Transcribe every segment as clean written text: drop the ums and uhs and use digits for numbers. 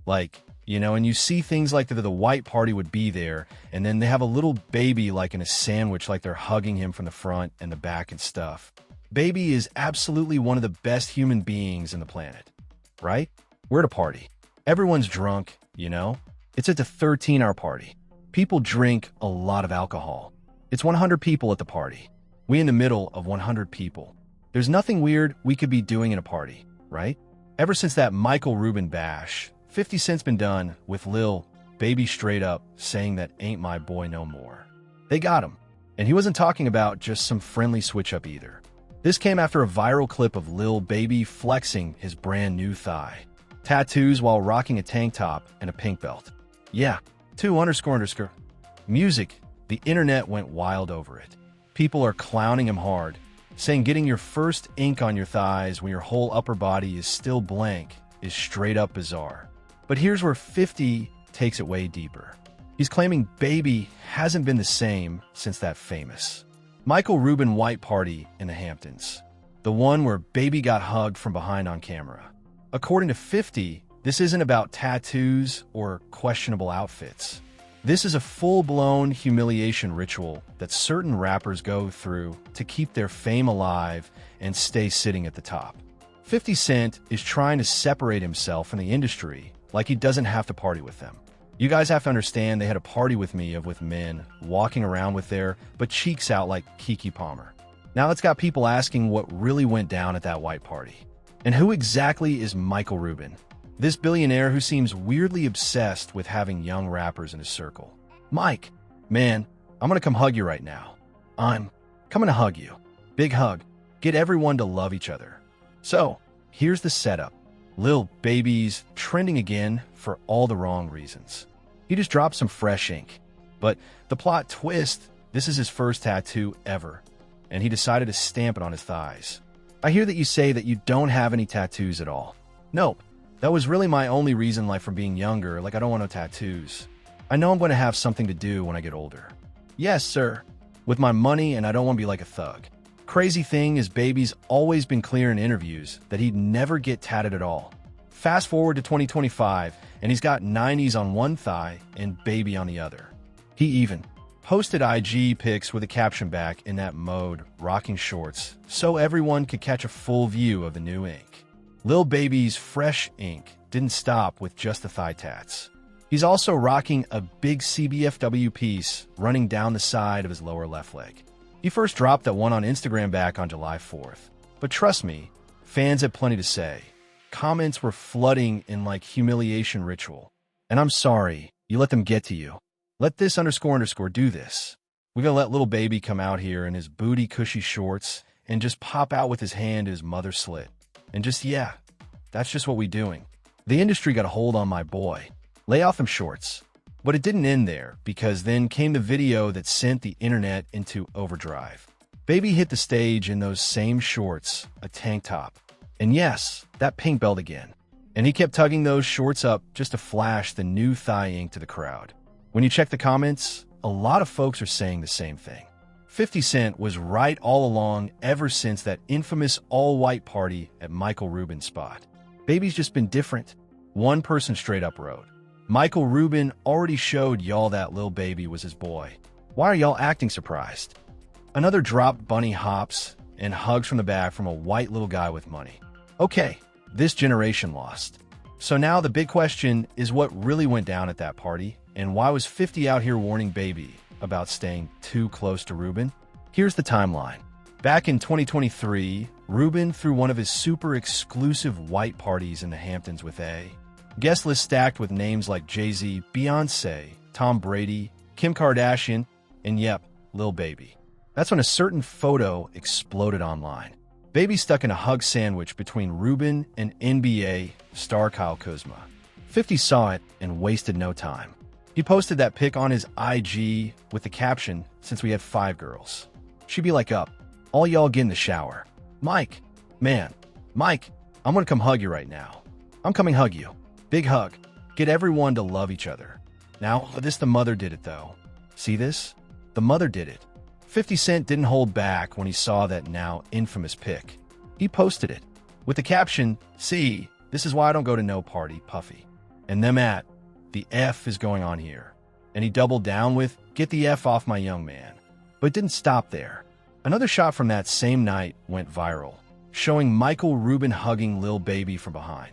Like, and you see things like the white party would be there, and then they have a little baby like in a sandwich, like they're hugging him from the front and the back and stuff. Baby is absolutely one of the best human beings in the planet, right? We're at a party. Everyone's drunk, It's at the 13-hour party. People drink a lot of alcohol. It's 100 people at the party. We in the middle of 100 people. There's nothing weird we could be doing in a party, right? Ever since that Michael Rubin bash, 50 Cent's been done with Lil Baby straight up saying that ain't my boy no more. They got him. And he wasn't talking about just some friendly switch-up either. This came after a viral clip of Lil Baby flexing his brand new thigh. Tattoos while rocking a tank top and a pink belt. Yeah, 2__. Music, the internet went wild over it. People are clowning him hard, saying getting your first ink on your thighs when your whole upper body is still blank is straight up bizarre. But here's where 50 takes it way deeper. He's claiming Baby hasn't been the same since that famous Michael Rubin white party in the Hamptons. The one where Baby got hugged from behind on camera. According to 50, this isn't about tattoos or questionable outfits. This is a full-blown humiliation ritual that certain rappers go through to keep their fame alive and stay sitting at the top. 50 Cent is trying to separate himself from the industry like he doesn't have to party with them. You guys have to understand they had a party with me with men walking around with their but cheeks out like Keke Palmer. Now it's got people asking what really went down at that white party. And who exactly is Michael Rubin? This billionaire who seems weirdly obsessed with having young rappers in his circle. Mike, man, I'm gonna come hug you right now. I'm coming to hug you. Big hug. Get everyone to love each other. So, here's the setup. Lil Baby's trending again for all the wrong reasons. He just dropped some fresh ink. But the plot twist, this is his first tattoo ever, and he decided to stamp it on his thighs. I hear that you say that you don't have any tattoos at all. Nope. That was really my only reason, like from being younger, like I don't want no tattoos. I know I'm going to have something to do when I get older. Yes, sir. With my money, and I don't want to be like a thug. Crazy thing is Baby's always been clear in interviews that he'd never get tatted at all. Fast forward to 2025, and he's got 90s on one thigh and Baby on the other. He even posted IG pics with a caption back in that mode, rocking shorts, so everyone could catch a full view of the new ink. Lil Baby's fresh ink didn't stop with just the thigh tats. He's also rocking a big CBFW piece running down the side of his lower left leg. He first dropped that one on Instagram back on July 4th. But trust me, fans had plenty to say. Comments were flooding in like humiliation ritual. And I'm sorry, you let them get to you. Let this __ do this. We're gonna let Lil Baby come out here in his booty cushy shorts and just pop out with his hand his mother's slit. And just, yeah, that's just what we doing. The industry got a hold on my boy. Lay off them shorts. But it didn't end there, because then came the video that sent the internet into overdrive. Baby hit the stage in those same shorts, a tank top. And yes, that pink belt again. And he kept tugging those shorts up just to flash the new thigh ink to the crowd. When you check the comments, a lot of folks are saying the same thing. 50 Cent was right all along ever since that infamous all-white party at Michael Rubin's spot. Baby's just been different. One person straight up wrote, Michael Rubin already showed y'all that Lil Baby was his boy. Why are y'all acting surprised? Another dropped bunny hops and hugs from the back from a white little guy with money. Okay, this generation lost. So now the big question is what really went down at that party, and why was 50 out here warning Baby about staying too close to Rubin? Here's the timeline. Back in 2023, Rubin threw one of his super exclusive white parties in the Hamptons with a guest list stacked with names like Jay-Z, Beyonce, Tom Brady, Kim Kardashian, and yep, Lil Baby. That's when a certain photo exploded online. Baby stuck in a hug sandwich between Rubin and NBA star Kyle Kuzma. 50 saw it and wasted no time. He posted that pic on his IG with the caption, since we had 5 girls. She'd be like, up, all y'all get in the shower. Mike, man, Mike, I'm gonna come hug you right now. I'm coming hug you. Big hug. Get everyone to love each other. Now, the mother did it though. See this? The mother did it. 50 Cent didn't hold back when he saw that now infamous pic. He posted it with the caption, see, this is why I don't go to no party, Puffy. And them at, the F is going on here. And he doubled down with, get the F off my young man. But it didn't stop there. Another shot from that same night went viral, showing Michael Rubin hugging Lil Baby from behind.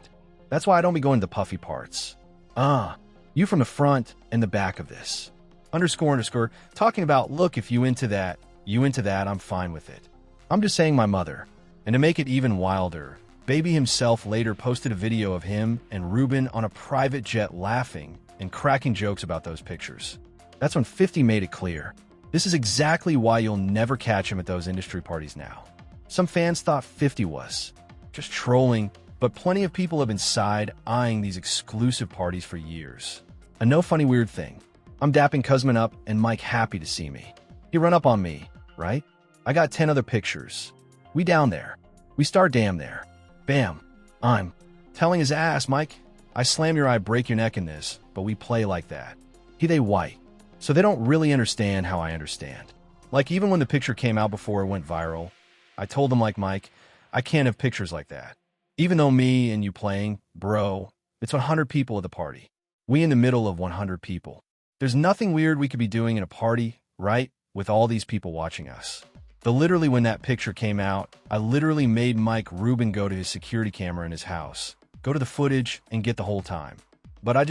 That's why I don't be going to the puffy parts. You from the front and the back of this. __, talking about, look, if you into that, I'm fine with it. I'm just saying my mother. And to make it even wilder, Baby himself later posted a video of him and Rubin on a private jet laughing and cracking jokes about those pictures. That's when 50 made it clear. This is exactly why you'll never catch him at those industry parties now. Some fans thought 50 was just trolling, but plenty of people have been side-eyeing these exclusive parties for years. A no funny weird thing. I'm dapping Cuzman up and Mike happy to see me. He run up on me, right? I got 10 other pictures. We down there. We start damn there. Bam. I'm telling his ass, Mike, I slam your eye, break your neck in this, but we play like that. They white. So they don't really understand how I understand. Like even when the picture came out before it went viral, I told them like, Mike, I can't have pictures like that. Even though me and you playing, bro, it's 100 people at the party. We in the middle of 100 people. There's nothing weird we could be doing in a party, right? With all these people watching us. But literally when that picture came out, I literally made Mike Rubin go to his security camera in his house, go to the footage and get the whole time. But I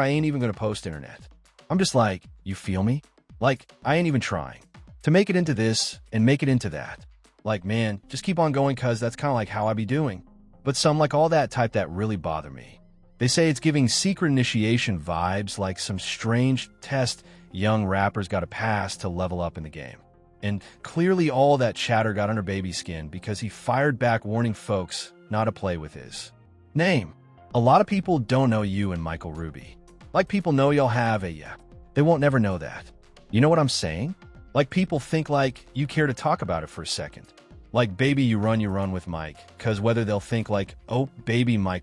ain't even gonna post internet. I'm just like, you feel me? Like, I ain't even trying to make it into this and make it into that. Like, man, just keep on going cuz that's kind of like how I be doing. But some like all that type that really bother me. They say it's giving secret initiation vibes like some strange test young rappers got to pass to level up in the game. And clearly all that chatter got under Baby's skin because he fired back warning folks not to play with his name. A lot of people don't know you and Michael Ruby. Like people know y'all have a yeah. They won't never know that. You know what I'm saying? Like people think like you care to talk about it for a second. Like baby you run with Mike. Cause whether they'll think like, oh baby Mike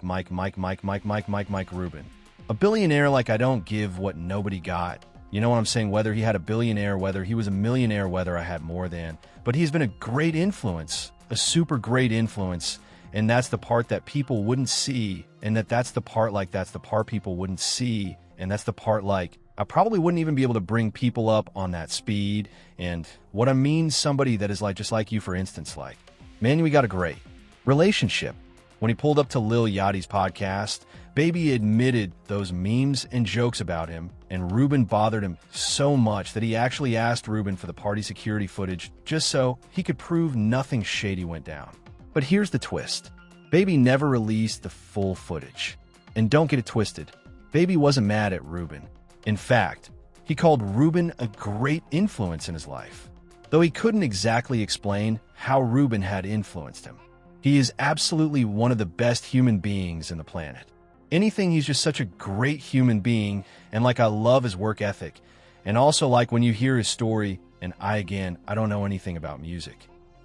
Rubin. A billionaire like I don't give what nobody got. You know what I'm saying? Whether he had a billionaire, whether he was a millionaire, whether I had more than. But he's been a great influence. A super great influence. And that's the part that people wouldn't see. And that's the part people wouldn't see. And that's the part like, I probably wouldn't even be able to bring people up on that speed. And what I mean, somebody that is like, just like you, for instance, like, man, we got a great relationship. When he pulled up to Lil Yachty's podcast, Baby admitted those memes and jokes about him, and Rubin bothered him so much that he actually asked Rubin for the party security footage just so he could prove nothing shady went down. But here's the twist. Baby never released the full footage. And don't get it twisted. Baby wasn't mad at Rubin. In fact, he called Rubin a great influence in his life, though he couldn't exactly explain how Rubin had influenced him. He is absolutely one of the best human beings in the planet. He's just such a great human being, and like I love his work ethic, and also like when you hear his story, and I don't know anything about music.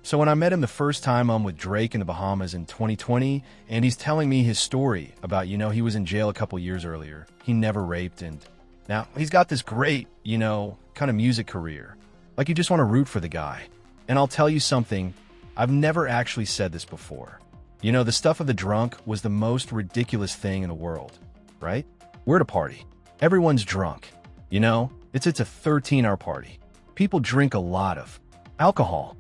So when I met him the first time I'm with Drake in the Bahamas in 2020, and he's telling me his story about, he was in jail a couple years earlier. He never raped, and now he's got this great, kind of music career. Like you just want to root for the guy. And I'll tell you something, I've never actually said this before. The stuff of the drunk was the most ridiculous thing in the world, right? We're at a party. Everyone's drunk. It's a 13-hour party. People drink a lot of alcohol.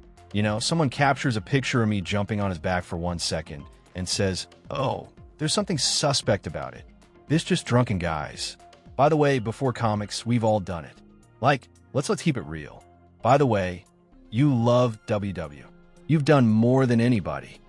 Someone captures a picture of me jumping on his back for 1 second and says, oh, there's something suspect about it. This just drunken guys. By the way, before comics, we've all done it. Like, let's keep it real. By the way, you love WW. You've done more than anybody.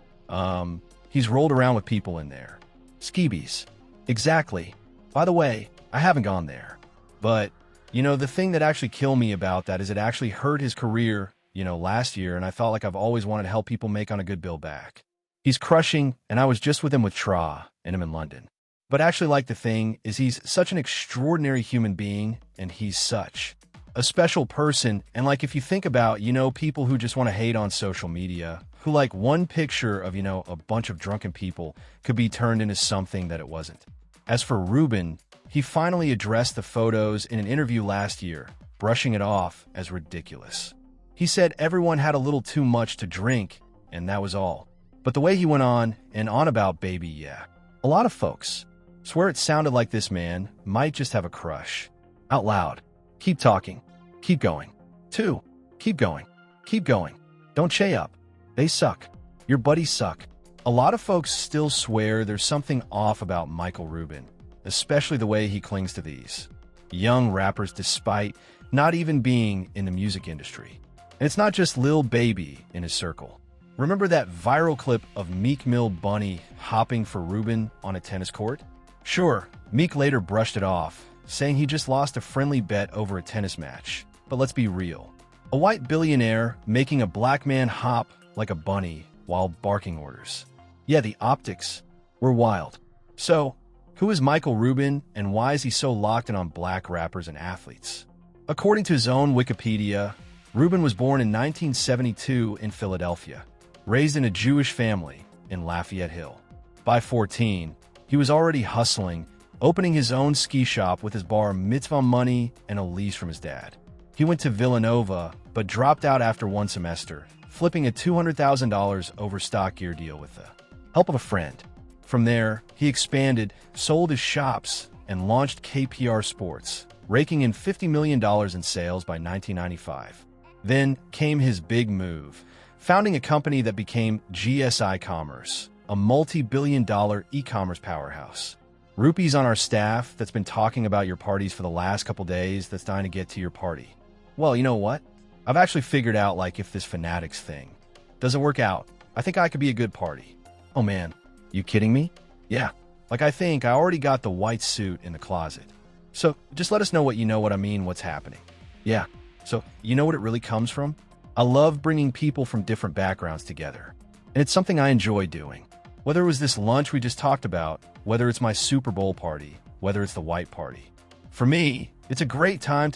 He's rolled around with people in there. Skeebies. Exactly. By the way, I haven't gone there. But, the thing that actually killed me about that is it actually hurt his career, last year, and I felt like I've always wanted to help people make on a good bill back. He's crushing, and I was just with him with Tra and him in London. But actually, like, the thing is he's such an extraordinary human being, and he's such a special person. And like, if you think about, people who just want to hate on social media, who like one picture of, a bunch of drunken people could be turned into something that it wasn't. As for Rubin, he finally addressed the photos in an interview last year, brushing it off as ridiculous. He said everyone had a little too much to drink, and that was all. But the way he went on and on about Baby, yeah, a lot of folks Swear it sounded like this man might just have a crush. Out loud. Keep talking. Keep going. 2. Keep going. Keep going. Don't chay up. They suck. Your buddies suck. A lot of folks still swear there's something off about Michael Rubin, especially the way he clings to these young rappers despite not even being in the music industry. And it's not just Lil Baby in his circle. Remember that viral clip of Meek Mill Bunny hopping for Rubin on a tennis court? Sure, Meek later brushed it off, saying he just lost a friendly bet over a tennis match. But let's be real. A white billionaire making a black man hop like a bunny while barking orders. Yeah, the optics were wild. So, who is Michael Rubin and why is he so locked in on black rappers and athletes? According to his own Wikipedia, Rubin was born in 1972 in Philadelphia, raised in a Jewish family in Lafayette Hill. By 14, he was already hustling, opening his own ski shop with his bar mitzvah money and a lease from his dad. He went to Villanova, but dropped out after one semester, flipping a $200,000 over stock gear deal with the help of a friend. From there, he expanded, sold his shops, and launched KPR Sports, raking in $50 million in sales by 1995. Then came his big move, founding a company that became GSI Commerce, a multi-billion-dollar e-commerce powerhouse. Rupee's on our staff that's been talking about your parties for the last couple days that's dying to get to your party. Well, you know what? I've actually figured out, like, if this fanatics thing doesn't work out, I think I could be a good party. Oh man, you kidding me? Yeah, like I think I already got the white suit in the closet. So just let us know what I mean, what's happening. Yeah, so you know what it really comes from? I love bringing people from different backgrounds together. And it's something I enjoy doing. Whether it was this lunch we just talked about, whether it's my Super Bowl party, whether it's the white party. For me, it's a great time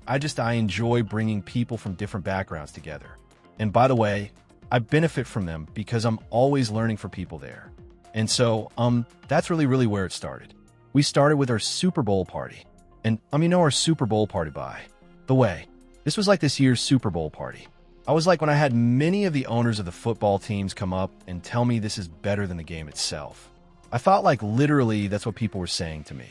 I enjoy bringing people from different backgrounds together. And by the way, I benefit from them because I'm always learning from people there. And so, that's really where it started. We started with our Super Bowl party. And, our Super Bowl party by the way, this was like this year's Super Bowl party. I was like when I had many of the owners of the football teams come up and tell me this is better than the game itself. I thought like literally that's what people were saying to me.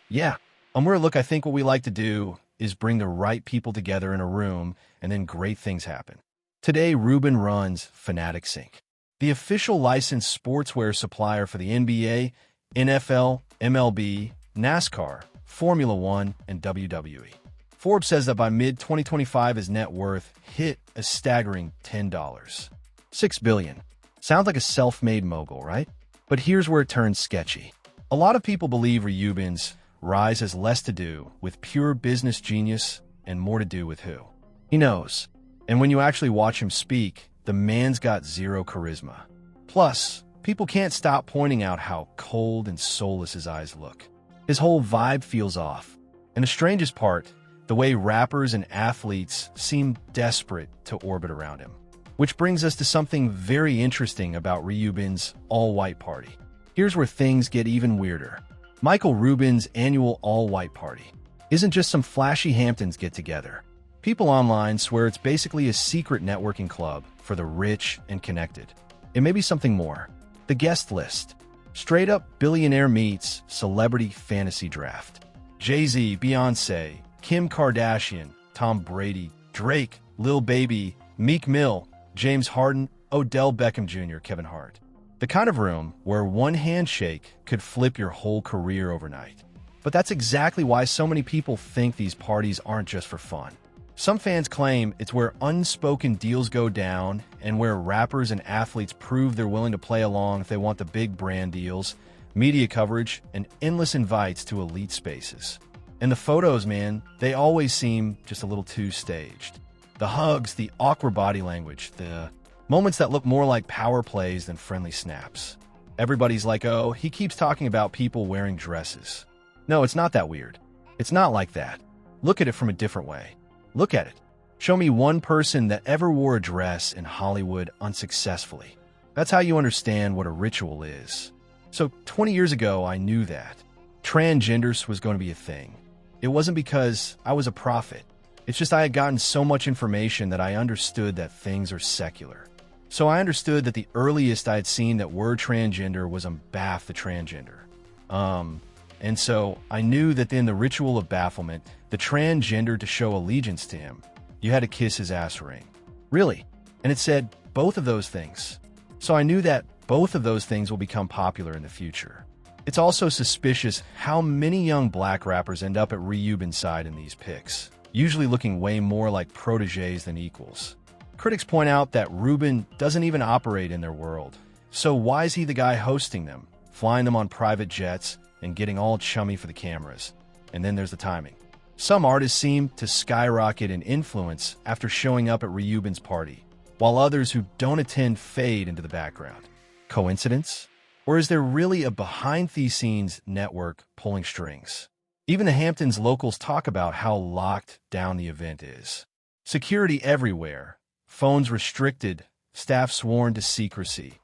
Yeah, look, I think what we like to do is bring the right people together in a room and then great things happen. Today, Rubin runs Fanatics Inc., the official licensed sportswear supplier for the NBA, NFL, MLB, NASCAR, Formula One, and WWE. Forbes says that by mid-2025, his net worth hit a staggering $10. $6 billion. Sounds like a self-made mogul, right? But here's where it turns sketchy. A lot of people believe Rubin's rise has less to do with pure business genius and more to do with who he knows. And when you actually watch him speak, the man's got zero charisma. Plus, people can't stop pointing out how cold and soulless his eyes look. His whole vibe feels off. And the strangest part, the way rappers and athletes seem desperate to orbit around him. Which brings us to something very interesting about Rubin's all-white party. Here's where things get even weirder. Michael Rubin's annual all-white party isn't just some flashy Hamptons get-together. People online swear it's basically a secret networking club for the rich and connected. It may be something more. The guest list. Straight up billionaire meets celebrity fantasy draft. Jay-Z, Beyonce, Kim Kardashian, Tom Brady, Drake, Lil Baby, Meek Mill, James Harden, Odell Beckham Jr., Kevin Hart. The kind of room where one handshake could flip your whole career overnight. But that's exactly why so many people think these parties aren't just for fun. Some fans claim it's where unspoken deals go down and where rappers and athletes prove they're willing to play along if they want the big brand deals, media coverage, and endless invites to elite spaces. And the photos, man, they always seem just a little too staged. The hugs, the awkward body language, the moments that look more like power plays than friendly snaps. Everybody's like, oh, he keeps talking about people wearing dresses. No, it's not that weird. It's not like that. Look at it from a different way. Look at it. Show me one person that ever wore a dress in Hollywood unsuccessfully. That's how you understand what a ritual is. So 20 years ago, I knew that transgenders was going to be a thing. It wasn't because I was a prophet. It's just I had gotten so much information that I understood that things are secular. So I understood that the earliest I had seen that word transgender was on Bath the Transgender. And so I knew that in the ritual of bafflement, the transgender to show allegiance to him, you had to kiss his ass ring. Really? And it said both of those things. So I knew that both of those things will become popular in the future. It's also suspicious how many young black rappers end up at Ryuben's side in these pics, usually looking way more like proteges than equals. Critics point out that Ruben doesn't even operate in their world. So why is he the guy hosting them, flying them on private jets, and getting all chummy for the cameras? And then there's the timing. Some artists seem to skyrocket in influence after showing up at Ryuben's party, while others who don't attend fade into the background. Coincidence? Or is there really a behind-the-scenes network pulling strings? Even the Hamptons locals talk about how locked down the event is. Security everywhere, phones restricted, staff sworn to secrecy.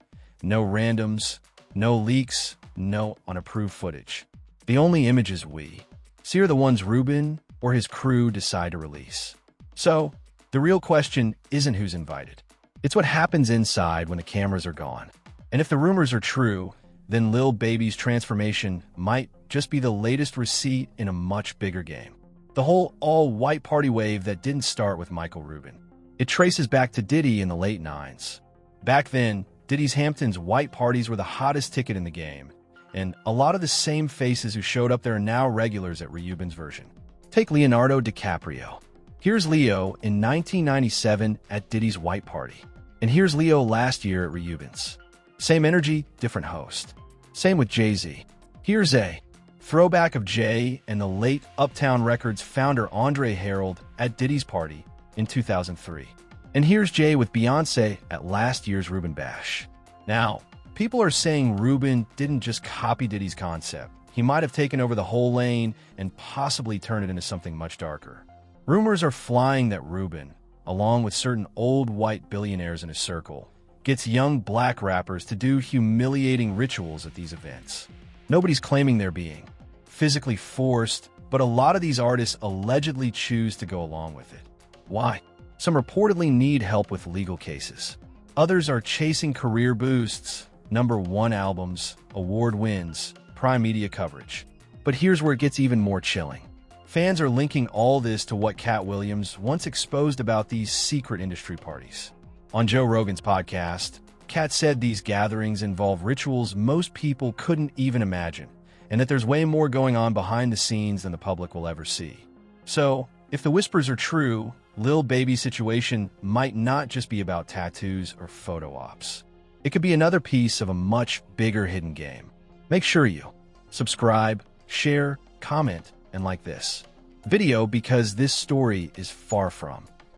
No randoms, no leaks, no unapproved footage. The only images we see are the ones Ruben or his crew decide to release. So, the real question isn't who's invited. It's what happens inside when the cameras are gone. And if the rumors are true, then Lil Baby's transformation might just be the latest receipt in a much bigger game. The whole all-white party wave that didn't start with Michael Rubin. It traces back to Diddy in the late 90s. Back then, Diddy's Hamptons white parties were the hottest ticket in the game, and a lot of the same faces who showed up there are now regulars at Ryuben's version. Take Leonardo DiCaprio. Here's Leo in 1997 at Diddy's white party, and here's Leo last year at Ryuben's. Same energy, different host. Same with Jay-Z. Here's a throwback of Jay and the late Uptown Records founder Andre Harold at Diddy's party in 2003. And here's Jay with Beyoncé at last year's Ruben Bash. Now, people are saying Ruben didn't just copy Diddy's concept. He might have taken over the whole lane and possibly turned it into something much darker. Rumors are flying that Ruben, along with certain old white billionaires in his circle, gets young black rappers to do humiliating rituals at these events. Nobody's claiming they're being physically forced, but a lot of these artists allegedly choose to go along with it. Why? Some reportedly need help with legal cases. Others are chasing career boosts, #1 albums, award wins, prime media coverage. But here's where it gets even more chilling. Fans are linking all this to what Cat Williams once exposed about these secret industry parties. On Joe Rogan's podcast, Cat said these gatherings involve rituals most people couldn't even imagine, and that there's way more going on behind the scenes than the public will ever see. So, if the whispers are true, Lil Baby's situation might not just be about tattoos or photo ops. It could be another piece of a much bigger hidden game. Make sure you subscribe, share, comment, and like this video because this story is far from